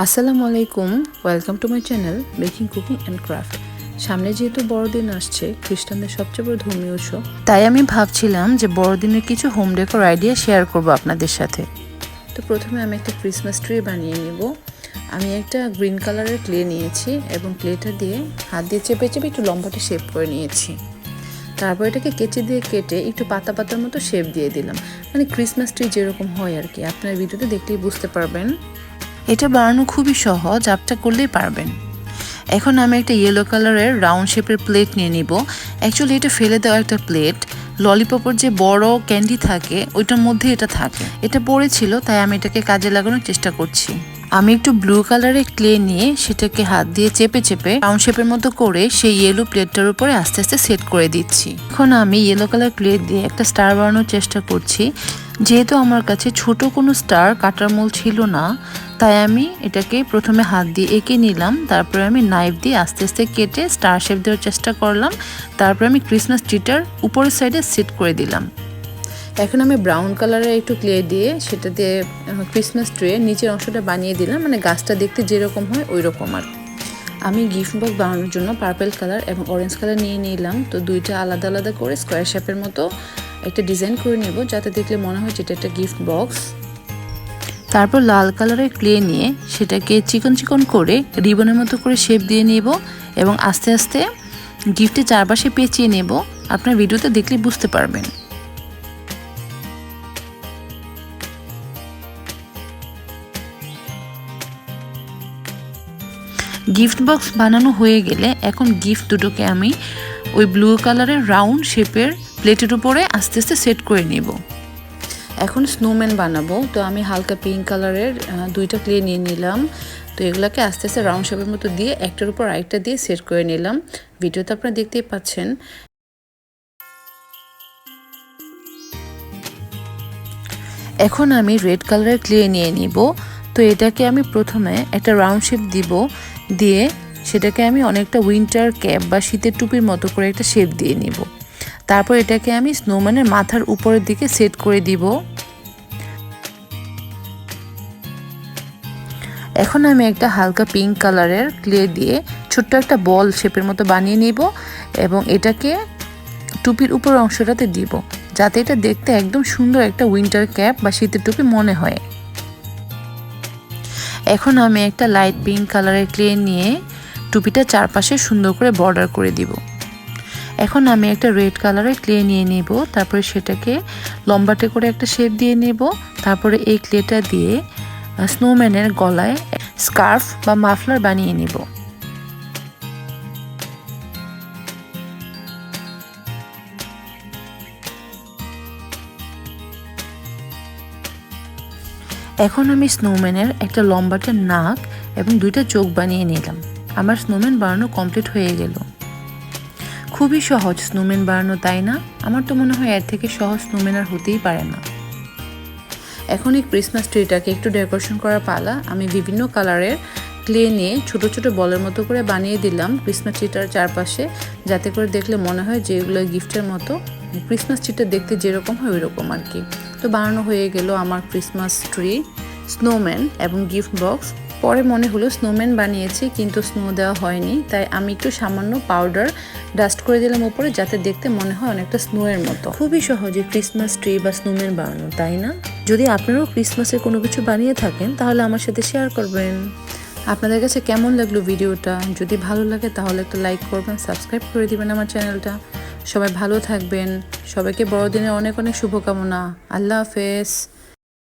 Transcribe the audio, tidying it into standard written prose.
আসসালামু আলাইকুম, welcome to my channel baking cooking and craft. সামনে যেহেতু বড়দিন আসছে, খ্রিস্টানদের সবচেয়ে বড় ধর্মীয় উৎসব, তাই আমি ভাবছিলাম যে বড়দিনের কিছু হোম ডেকোর আইডিয়া শেয়ার করব আপনাদের সাথে। তো প্রথমে আমি একটা ক্রিসমাস ট্রি বানিয়ে নিব। আমি একটা গ্রিন কালারের ক্লে নিয়েছি এবং ক্লেটা দিয়ে হাত দিয়ে চেপে চেপে একটু লম্বাটে শেপ করে নিয়েছি। তারপর এটাকে কেচি দিয়ে কেটে একটু পাতা পাতার মতো শেপ দিয়ে দিলাম, মানে ক্রিসমাস ট্রি যেরকম হয় আর কি। আপনার ভিডিওতে দেখলেই বুঝতে পারবেন। এটা বানানো খুবই সহজ, আপটা করলেই পারবেন। এখন আমি একটা ইয়েলো কালারের রাউন্ড শেপের প্লেট নিয়ে নিব। অ্যাকচুয়ালি এটা ফেলে দেওয়া একটা প্লেট। ললিপপের যে বড় ক্যান্ডি থাকে ওইটার মধ্যে এটা থাকে, এটা পড়েছিল, তাই আমি এটাকে কাজে লাগানোর চেষ্টা করছি। আমি একটু ব্লু কালারের ক্লে নিয়ে সেটাকে হাত দিয়ে চেপে চেপে রাউন্ড শেপের মতো করে সেই ইয়েলো প্লেটটার উপরে আস্তে আস্তে সেট করে দিচ্ছি। এখন আমি ইয়েলো কালার ক্লে দিয়ে একটা স্টার বানানোর চেষ্টা করছি। যেহেতু আমার কাছে ছোট কোনো স্টার কাটার মোল ছিল না, তাই আমি এটাকে প্রথমে হাত দিয়ে এঁকে নিলাম। তারপরে আমি নাইফ দিয়ে আস্তে আস্তে কেটে স্টার শেপ দেওয়ার চেষ্টা করলাম। তারপরে আমি ক্রিসমাস ট্রিটার উপরের সাইডে সেট করে দিলাম। এখন আমি ব্রাউন কালারের একটু ক্লে দিয়ে সেটা দিয়ে ক্রিসমাস ট্রির নিচের অংশটা বানিয়ে দিলাম, মানে গাছটা দেখতে যেরকম হয় ওই রকম আর। আমি গিফট বক্স বানানোর জন্য পার্পল কালার এবং অরেঞ্জ কালার নিয়ে নিলাম। তো দুইটা আলাদা আলাদা করে স্কোয়ার শেপের মতো একটা ডিজাইন করে নেব, যাতে দেখলে মনে হয় যেটা একটা গিফট বক্স। তারপর লাল কালারের ক্লে নিয়ে সেটাকে চিকন চিকন করে রিবনের মতো করে শেপ দিয়ে নেব এবং আস্তে আস্তে গিফটের চারপাশে পেঁচিয়ে নেব। আপনার ভিডিওতে দেখলে বুঝতে পারবেন। গিফট বক্স বানানো হয়ে গেলে এখন গিফট দুটোকে আমি ওই ব্লু কালারের রাউন্ড শেপের প্লেটের উপরে আস্তে আস্তে সেট করে নেব। এখন স্নোম্যান বানাবো। তো আমি হালকা পিঙ্ক কালারের দুইটা ক্লে নিয়ে নিলাম। তো এগুলোকে আস্তে আস্তে রাউন্ড শেপের মতো দিয়ে একটার উপর আরেকটা দিয়ে সেট করে নিলাম। ভিডিওতে আপনারা দেখতেই পাচ্ছেন। এখন আমি রেড কালারের ক্লে নিয়ে নিব। তো এটাকে আমি প্রথমে একটা রাউন্ড শেপ দিয়ে সেটাকে আমি অনেকটা উইন্টার ক্যাপ বা শীতের টুপির মতো করে একটা শেপ দিয়ে নিব। তারপর এটাকে আমি স্নোম্যানের মাথার উপরের দিকে সেট করে দিব। এখন আমি একটা হালকা পিঙ্ক কালারের ক্লে দিয়ে ছোট্ট একটা বল শেপের মতো বানিয়ে নিব এবং এটাকে টুপির উপর অংশটাতে দিব, যাতে এটা দেখতে একদম সুন্দর একটা উইন্টার ক্যাপ বা শীতের টুপি মনে হয়। এখন আমি একটা লাইট পিঙ্ক কালারের ক্লে নিয়ে টুপিটা চারপাশে সুন্দর করে বর্ডার করে দিব। এখন আমি একটা রেড কালারের ক্লে নিয়ে নেব। তারপরে সেটাকে লম্বাটে করে একটা শেপ দিয়ে নেব। তারপরে এই ক্লেটা দিয়ে স্নোম্যানের গলায় স্কার্ফ বা মাফলার বানিয়ে নেব। এখন আমি স্নোম্যানের একটা লম্বাটে নাক এবং দুইটা চোখ বানিয়ে নিলাম। আমার স্নোম্যান বানানো কমপ্লিট হয়ে গেল। খুবই সহজ স্নোম্যান বানানো, তাই না? আমার তো মনে হয় এর থেকে সহজ স্নোম্যান আর হতেই পারে না। এখন এই ক্রিসমাস ট্রিটাকে একটু ডেকোরেশন করার পালা। আমি বিভিন্ন কালারের ক্লে নিয়ে ছোট ছোট বলের মতো করে বানিয়ে দিলাম ক্রিসমাস ট্রিটার চারপাশে, যাতে করে দেখলে মনে হয় যে এগুলো গিফটের মতো। ক্রিসমাস ট্রিটা দেখতে যেরকম হয় ওই রকম আর কি। তো বানানো হয়ে গেল আমার ক্রিসমাস ট্রি, স্নোম্যান এবং গিফট বক্স। পরে মনে হলো স্নোম্যান বানিয়েছি কিন্তু স্নো দেওয়া হয়নি, তাই আমি একটু সামান্য পাউডার ডাস্ট করে দিলাম উপরে, যাতে দেখতে মনে হয় অনেকটা স্নোয়ের মতো। খুবই সহজে ক্রিসমাস ট্রি বা স্নোম্যান বানানো, তাই না? যদি আপনারাও ক্রিসমাসের কোনো কিছু বানিয়ে থাকেন তাহলে আমার সাথে শেয়ার করবেন। আপনাদের কাছে কেমন লাগলো ভিডিওটা? যদি ভালো লাগে তাহলে একটা লাইক করবেন, সাবস্ক্রাইব করে দিবেন আমার চ্যানেলটা। সবাই ভালো থাকবেন। সবাইকে বড়দিনের অনেক অনেক শুভকামনা। আল্লাহ হাফেজ।